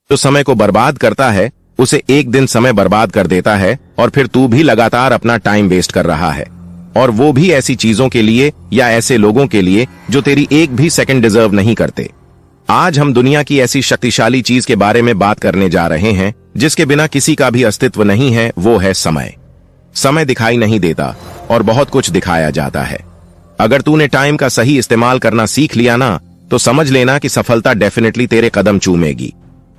जो समय को बर्बाद करता है उसे एक दिन समय बर्बाद कर देता है और फिर तू भी लगातार अपना टाइम वेस्ट कर रहा है, और वो भी ऐसी चीजों के लिए या ऐसे लोगों के लिए जो तेरी एक भी सेकंड डिजर्व नहीं करते। आज हम दुनिया की ऐसी शक्तिशाली चीज के बारे में बात करने जा रहे हैं जिसके बिना किसी का भी अस्तित्व नहीं है, वो है समय। समय दिखाई नहीं देता और बहुत कुछ दिखाया जाता है। अगर तूने टाइम का सही इस्तेमाल करना सीख लिया ना, तो समझ लेना कि सफलता डेफिनेटली तेरे कदम चूमेगी,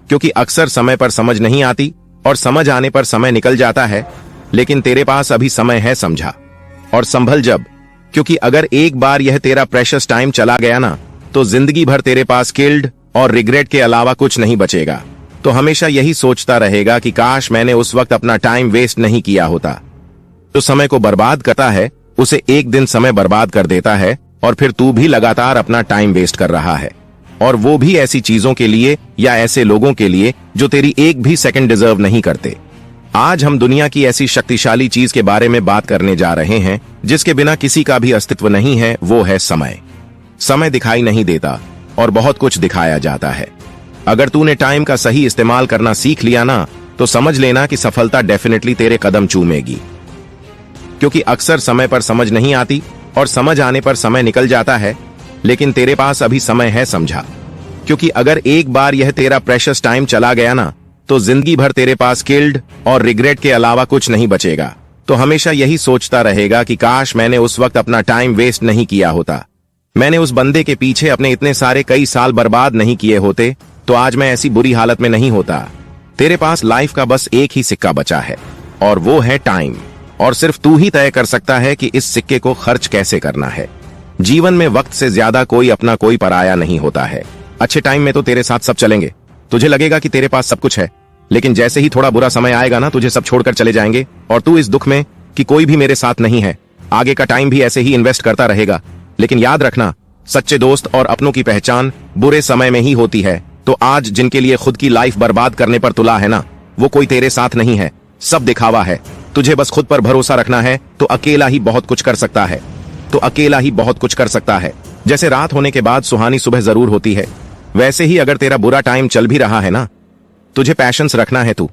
क्योंकि अक्सर समय पर समझ नहीं आती और समझ आने पर समय निकल जाता है। लेकिन तेरे पास अभी समय है, समझा और संभल जब, क्योंकि अगर एक बार यह तेरा प्रेशियस टाइम चला गया ना, तो जिंदगी भर तेरे पास गिल्ट और रिग्रेट के अलावा कुछ नहीं बचेगा। तो हमेशा यही सोचता रहेगा कि काश मैंने उस वक्त अपना टाइम वेस्ट नहीं किया होता। जो समय को बर्बाद करता है उसे एक दिन समय बर्बाद कर देता है और फिर तू भी लगातार अपना टाइम वेस्ट कर रहा है, और वो भी ऐसी चीजों के लिए या ऐसे लोगों के लिए जो तेरी एक भी सेकंड डिजर्व नहीं करते। आज हम दुनिया की ऐसी शक्तिशाली चीज के बारे में बात करने जा रहे हैं जिसके बिना किसी का भी अस्तित्व नहीं है, वो है समय। समय दिखाई नहीं देता और बहुत कुछ दिखाया जाता है। अगर तूने टाइम का सही इस्तेमाल करना सीख लिया ना, तो समझ लेना कि सफलता डेफिनेटली तेरे कदम चूमेगी, क्योंकि अक्सर समय पर समझ नहीं आती और समझ आने पर समय निकल जाता है। लेकिन तेरे पास अभी समय है, समझा, क्योंकि अगर एक बार यह तेरा प्रेशियस टाइम चला गया ना, तो जिंदगी भर तेरे पास गिल्ट और रिग्रेट के अलावा कुछ नहीं बचेगा। तो हमेशा यही सोचता रहेगा कि काश मैंने उस वक्त अपना टाइम वेस्ट नहीं किया होता, मैंने उस बंदे के पीछे अपने इतने सारे कई साल बर्बाद नहीं किए होते, तो आज मैं ऐसी बुरी हालत में नहीं होता। तेरे पास लाइफ का बस एक ही सिक्का बचा है, और वो है टाइम, और सिर्फ तू ही तय कर सकता है कि इस सिक्के को खर्च कैसे करना है। जीवन में वक्त से ज्यादा कोई अपना कोई पराया नहीं होता है। अच्छे टाइम में तो तेरे साथ सब चलेंगे, तुझे लगेगा कि तेरे पास सब कुछ है, लेकिन जैसे ही थोड़ा बुरा समय आएगा ना, तुझे सब छोड़कर चले जाएंगे और तू इस दुख में कि कोई भी मेरे साथ नहीं है। आगे का टाइम भी ऐसे ही इन्वेस्ट करता रहेगा। लेकिन याद रखना, सच्चे दोस्त और अपनों की पहचान बुरे समय में ही होती है। तो आज जिनके लिए खुद की लाइफ बर्बाद करने पर तुला है ना, वो कोई तेरे साथ नहीं है, सब दिखावा है। तुझे बस खुद पर भरोसा रखना है, तो अकेला ही बहुत कुछ कर सकता है, तो अकेला ही बहुत कुछ कर सकता है। जैसे रात होने के बाद सुहानी सुबह जरूर होती है, वैसे ही अगर तेरा बुरा टाइम चल भी रहा है ना, तुझे पैशंस रखना है। तू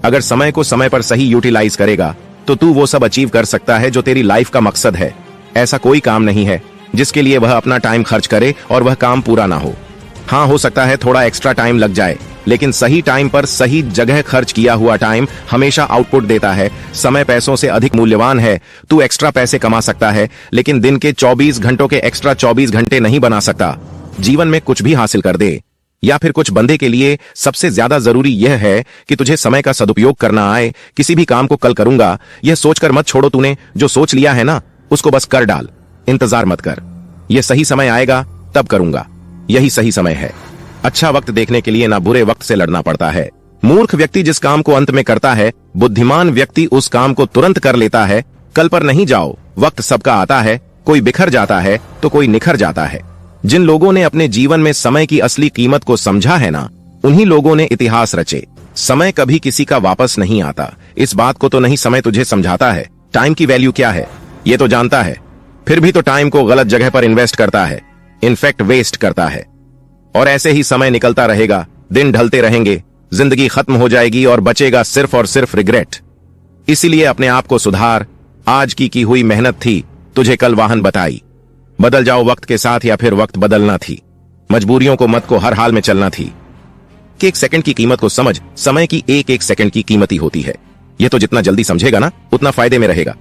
अगर समय को समय पर सही यूटिलाइज करेगा, तो तू वो सब अचीव कर सकता है जो तेरी लाइफ का मकसद है। ऐसा कोई काम नहीं है जिसके लिए वह अपना टाइम खर्च करे और वह काम पूरा ना हो। हाँ, हो सकता है थोड़ा एक्स्ट्रा टाइम लग जाए, लेकिन सही टाइम पर सही जगह खर्च किया हुआ टाइम हमेशा आउटपुट देता है। समय पैसों से अधिक मूल्यवान है। तू एक्स्ट्रा पैसे कमा सकता है, लेकिन दिन के 24 घंटों के एक्स्ट्रा 24 घंटे नहीं बना सकता। जीवन में कुछ भी हासिल कर दे या फिर कुछ बंदे के लिए सबसे ज्यादा जरूरी यह है कि तुझे समय का सदुपयोग करना आए। किसी भी काम को कल करूंगा यह सोचकर मत छोड़ो। तूने जो सोच लिया है ना, उसको बस कर डाल, इंतजार मत कर। यह सही समय आएगा तब करूंगा, यही सही समय है। अच्छा वक्त देखने के लिए ना बुरे वक्त से लड़ना पड़ता है। मूर्ख व्यक्ति जिस काम को अंत में करता है, बुद्धिमान व्यक्ति उस काम को तुरंत कर लेता है। कल पर नहीं जाओ, वक्त सबका आता है, कोई बिखर जाता है तो कोई निखर जाता है। जिन लोगों ने अपने जीवन में समय की असली कीमत को समझा है ना, उन्हीं लोगों ने इतिहास रचे। समय कभी किसी का वापस नहीं आता। इस बात को तो नहीं समय तुझे समझाता है। टाइम की वैल्यू क्या है ये तो जानता है, फिर भी तो टाइम को गलत जगह पर इन्वेस्ट करता है, इनफैक्ट वेस्ट करता है। और ऐसे ही समय निकलता रहेगा, दिन ढलते रहेंगे, जिंदगी खत्म हो जाएगी और बचेगा सिर्फ और सिर्फ रिग्रेट। इसीलिए अपने आप को सुधार। आज की हुई मेहनत थी तुझे कल वाहन बताई। बदल जाओ वक्त के साथ या फिर वक्त बदलना थी। मजबूरियों को मत को हर हाल में चलना थी। कि एक सेकंड की कीमत को समझ, समय की एक एक सेकंड की कीमती होती है। ये तो जितना जल्दी समझेगा ना, उतना फायदे में रहेगा।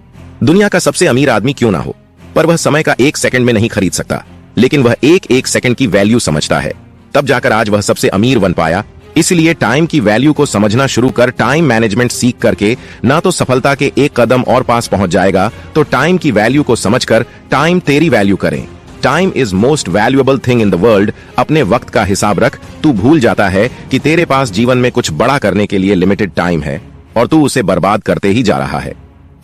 दुनिया का सबसे अमीर आदमी क्यों ना हो, पर वह समय का एक सेकंड में नहीं खरीद सकता, लेकिन वह एक एक सेकंड की वैल्यू समझता है। तब जाकर आज वह सबसे अमीर बन पाया। इसलिए टाइम की वैल्यू को समझना शुरू कर। टाइम मैनेजमेंट सीख करके ना तो सफलता के एक कदम और पास पहुंच जाएगा, तो टाइम की वैल्यू को समझकर टाइम तेरी वैल्यू करें। Time is most valuable thing in the world. अपने वक्त का हिसाब रख। तू भूल जाता है कि तेरे पास जीवन में कुछ बड़ा करने के लिए लिमिटेड टाइम है और तू उसे बर्बाद करते ही जा रहा है।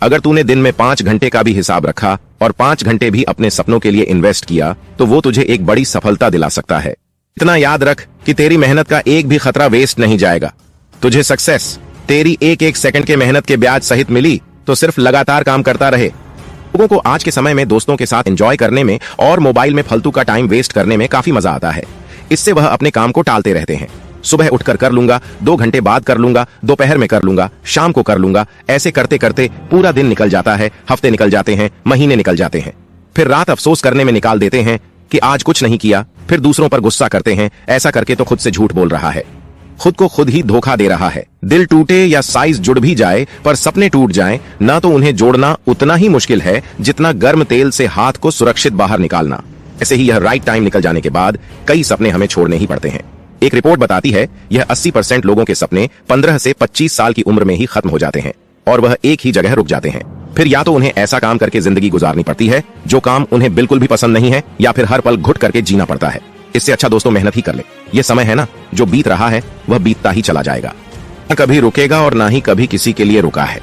अगर तूने दिन में 5 घंटे का भी हिसाब रखा और 5 घंटे भी अपने सपनों के लिए इन्वेस्ट किया, तो वो तुझे एक बड़ी सफलता दिला सकता है। इतना याद रख कि तेरी मेहनत का एक भी खतरा वेस्ट नहीं जाएगा। तुझे सक्सेस तेरी एक एक सेकंड के मेहनत के ब्याज सहित मिली, तो सिर्फ लगातार काम करता रहे। लोगों को आज के समय में दोस्तों के साथ एंजॉय करने में और मोबाइल में फालतू का टाइम वेस्ट करने में काफी मजा आता है। इससे वह अपने काम को टालते रहते हैं। सुबह उठकर कर लूंगा, 2 घंटे बाद कर लूंगा, दोपहर में कर लूंगा, शाम को कर लूंगा। ऐसे करते करते पूरा दिन निकल जाता है, हफ्ते निकल जाते हैं, महीने निकल जाते हैं। फिर रात अफसोस करने में निकाल देते हैं कि आज कुछ नहीं किया। फिर दूसरों पर गुस्सा करते हैं। ऐसा करके तो खुद से झूठ बोल रहा है, खुद को खुद ही धोखा दे रहा है। दिल टूटे या साइज जुड़ भी जाए पर सपने टूट जाएं ना, तो उन्हें जोड़ना उतना ही मुश्किल है जितना गर्म तेल से हाथ को सुरक्षित बाहर निकालना। ऐसे ही यह राइट टाइम निकल जाने के बाद कई सपने हमें छोड़ने ही पड़ते हैं। एक रिपोर्ट बताती है यह 80% लोगों के सपने 15 से 25 साल की उम्र में ही खत्म हो जाते हैं और वह एक ही जगह रुक जाते हैं। फिर या तो उन्हें ऐसा काम करके जिंदगी गुजारनी पड़ती है जो काम उन्हें बिल्कुल भी पसंद नहीं है, या फिर हर पल घुट करके जीना पड़ता है। इससे अच्छा दोस्तों मेहनत ही कर ले। यह समय है ना, जो बीत रहा है वह बीतता ही चला जाएगा, न कभी रुकेगा और ना ही कभी किसी के लिए रुका है।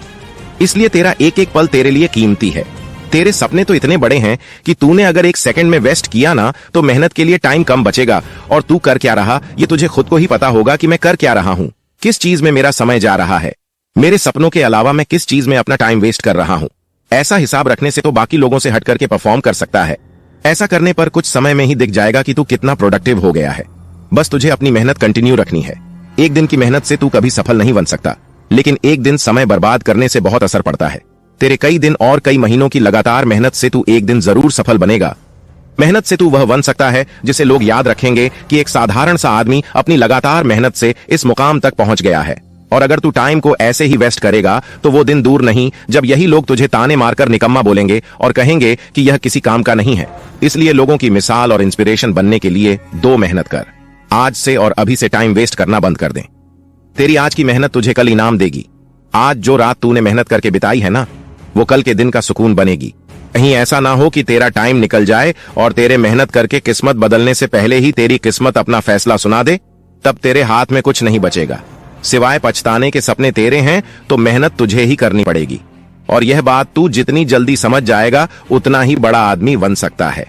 इसलिए तेरा एक एक पल तेरे लिए कीमती है। तेरे सपने तो इतने बड़े हैं कि तूने अगर 1 सेकंड में वेस्ट किया ना, तो मेहनत के लिए टाइम कम बचेगा। और तू कर क्या रहा ये तुझे खुद को ही पता होगा कि मैं कर क्या रहा हूं, किस चीज में मेरा समय जा रहा है, मेरे सपनों के अलावा मैं किस चीज में अपना टाइम वेस्ट कर रहा हूं। ऐसा हिसाब रखने से तो बाकी लोगों से हट करके परफॉर्म कर सकता है। ऐसा करने पर कुछ समय में ही दिख जाएगा कि तू कितना प्रोडक्टिव हो गया है। बस तुझे अपनी मेहनत कंटिन्यू रखनी है। एक दिन की मेहनत से तू कभी सफल नहीं बन सकता, लेकिन एक दिन समय बर्बाद करने से बहुत असर पड़ता है। तेरे कई दिन और कई महीनों की लगातार मेहनत से तू एक दिन जरूर सफल बनेगा। मेहनत से तू वह बन सकता है जिसे लोग याद रखेंगे कि एक साधारण सा आदमी अपनी लगातार मेहनत से इस मुकाम तक पहुंच गया है। और अगर तू टाइम को ऐसे ही वेस्ट करेगा तो वो दिन दूर नहीं जब यही लोग तुझे ताने मारकर निकम्मा बोलेंगे और कहेंगे कि यह किसी काम का नहीं है। इसलिए लोगों की मिसाल और इंस्पिरेशन बनने के लिए मेहनत कर। आज से और अभी से टाइम वेस्ट करना बंद कर दे। तेरी आज की मेहनत तुझे कल इनाम देगी। आज जो रात तूने मेहनत करके बिताई है ना, वो कल के दिन का सुकून बनेगी। कहीं ऐसा ना हो कि तेरा टाइम निकल जाए और तेरे मेहनत करके किस्मत बदलने से पहले ही तेरी किस्मत अपना फैसला सुना दे। तब तेरे हाथ में कुछ नहीं बचेगा सिवाय पछताने के। सपने तेरे हैं तो मेहनत तुझे ही करनी पड़ेगी। और यह बात तू जितनी जल्दी समझ जाएगा उतना ही बड़ा आदमी बन सकता है।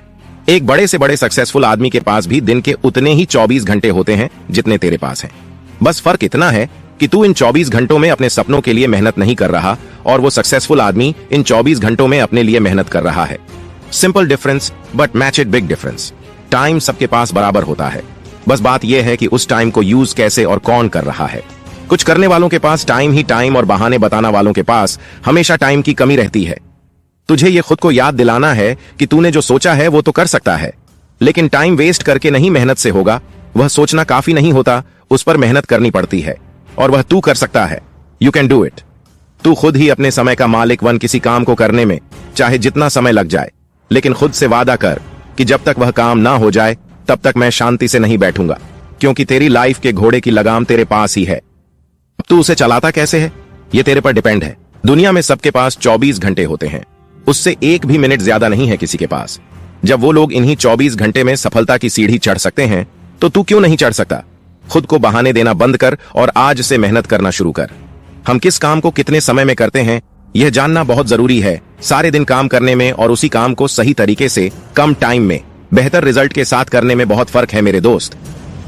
एक बड़े से बड़े सक्सेसफुल आदमी के पास भी दिन के उतने ही 24 घंटे होते हैं जितने तेरे पास हैं। बस फर्क इतना है कि तू इन 24 घंटों में अपने सपनों के लिए मेहनत नहीं कर रहा और वो सक्सेसफुल आदमी इन 24 घंटों में अपने लिए मेहनत कर रहा है। Simple difference but match it big difference. Time सबके पास बराबर होता है, बस बात यह है कि उस टाइम को यूज कैसे और कौन कर रहा है। कुछ करने वालों के पास टाइम ही टाइम और बहाने बताना वालों के पास हमेशा टाइम की कमी रहती है। तुझे ये खुद को याद दिलाना है कि तूने जो सोचा है वो तो कर सकता है, लेकिन टाइम वेस्ट करके नहीं मेहनत से होगा। वह सोचना काफी नहीं होता, उस पर मेहनत करनी पड़ती है और वह तू कर सकता है। You can do it. तू खुद ही अपने समय का मालिक बन। किसी काम को करने में चाहे जितना समय लग जाए, लेकिन खुद से वादा कर कि जब तक वह काम ना हो जाए तब तक मैं शांति से नहीं बैठूंगा, क्योंकि तेरी लाइफ के घोड़े की लगाम तेरे पास ही है। तू उसे चलाता कैसे है ये तेरे पर डिपेंड है। दुनिया में सबके पास 24 घंटे होते हैं, उससे एक भी मिनट ज्यादा नहीं है किसी के पास। जब वो लोग इन्हीं 24 घंटे में सफलता की सीढ़ी चढ़ सकते हैं तो तू क्यों नहीं चढ़ सकता। खुद को बहाने देना बंद कर और आज से मेहनत करना शुरू कर। हम किस काम को कितने समय में करते हैं यह जानना बहुत जरूरी है। सारे दिन काम करने में और उसी काम को सही तरीके से कम टाइम में बेहतर रिजल्ट के साथ करने में बहुत फर्क है मेरे दोस्त।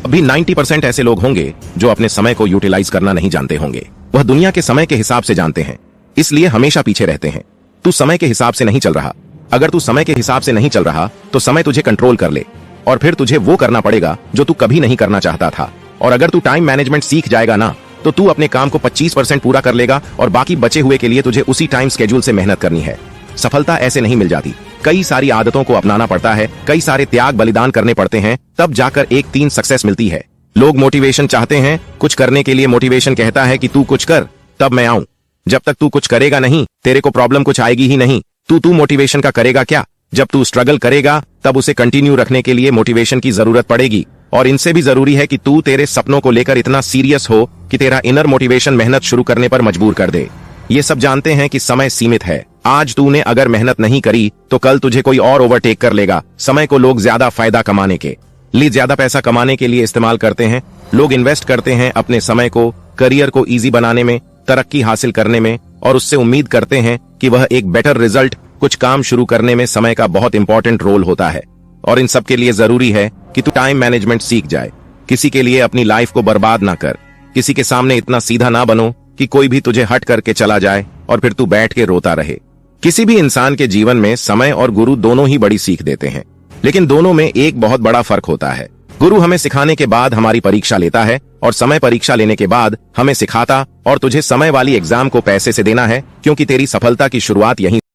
अभी 90% ऐसे लोग होंगे जो अपने समय को यूटिलाइज करना नहीं जानते होंगे। वह दुनिया के समय के हिसाब से जानते हैं, इसलिए हमेशा पीछे रहते हैं। तू समय के हिसाब से नहीं चल रहा। अगर तू समय के हिसाब से नहीं चल रहा तो समय तुझे कंट्रोल कर ले और फिर तुझे वो करना पड़ेगा जो तू कभी नहीं करना चाहता था। और अगर तू टाइम मैनेजमेंट सीख जाएगा ना, तो तू अपने काम को 25% पूरा कर लेगा और बाकी बचे हुए के लिए तुझे उसी टाइम स्केड्यूल से मेहनत करनी है। सफलता ऐसे नहीं मिल जाती, कई सारी आदतों को अपनाना पड़ता है, कई सारे त्याग बलिदान करने पड़ते हैं, तब जाकर एक 3 सक्सेस मिलती है। लोग मोटिवेशन चाहते हैं, कुछ करने के लिए मोटिवेशन कहता है कि तू कुछ कर तब मैं आऊं। जब तक तू कुछ करेगा नहीं तेरे को प्रॉब्लम कुछ आएगी ही नहीं। तू मोटिवेशन का करेगा क्या। जब तू स्ट्रगल करेगा तब उसे कंटिन्यू रखने के लिए मोटिवेशन की जरूरत पड़ेगी। और इनसे भी जरूरी है कि तू तेरे सपनों को लेकर इतना सीरियस हो कि तेरा इनर मोटिवेशन मेहनत शुरू करने पर मजबूर कर दे। ये सब जानते हैं कि समय सीमित है। आज तूने अगर मेहनत नहीं करी तो कल तुझे कोई और ओवरटेक कर लेगा। समय को लोग ज्यादा फायदा कमाने के लिए, ज्यादा पैसा कमाने के लिए इस्तेमाल करते हैं। लोग इन्वेस्ट करते हैं अपने समय को करियर को इजी बनाने में, तरक्की हासिल करने में, और उससे उम्मीद करते हैं कि वह एक बेटर रिजल्ट। कुछ काम शुरू करने में समय का बहुत इंपॉर्टेंट रोल होता है और इन सब के लिए जरूरी है कि तू टाइम मैनेजमेंट सीख जाए। किसी के लिए अपनी लाइफ को बर्बाद ना कर। किसी के सामने इतना सीधा ना बनो कि कोई भी तुझे हट करके चला जाए और फिर तू बैठ के रोता रहे। किसी भी इंसान के जीवन में समय और गुरु दोनों ही बड़ी सीख देते हैं, लेकिन दोनों में एक बहुत बड़ा फर्क होता है। गुरु हमें सिखाने के बाद हमारी परीक्षा लेता है और समय परीक्षा लेने के बाद हमें सिखाता और तुझे समय वाली एग्जाम को पैसे से देना है, क्योंकि तेरी सफलता की शुरुआत यहीं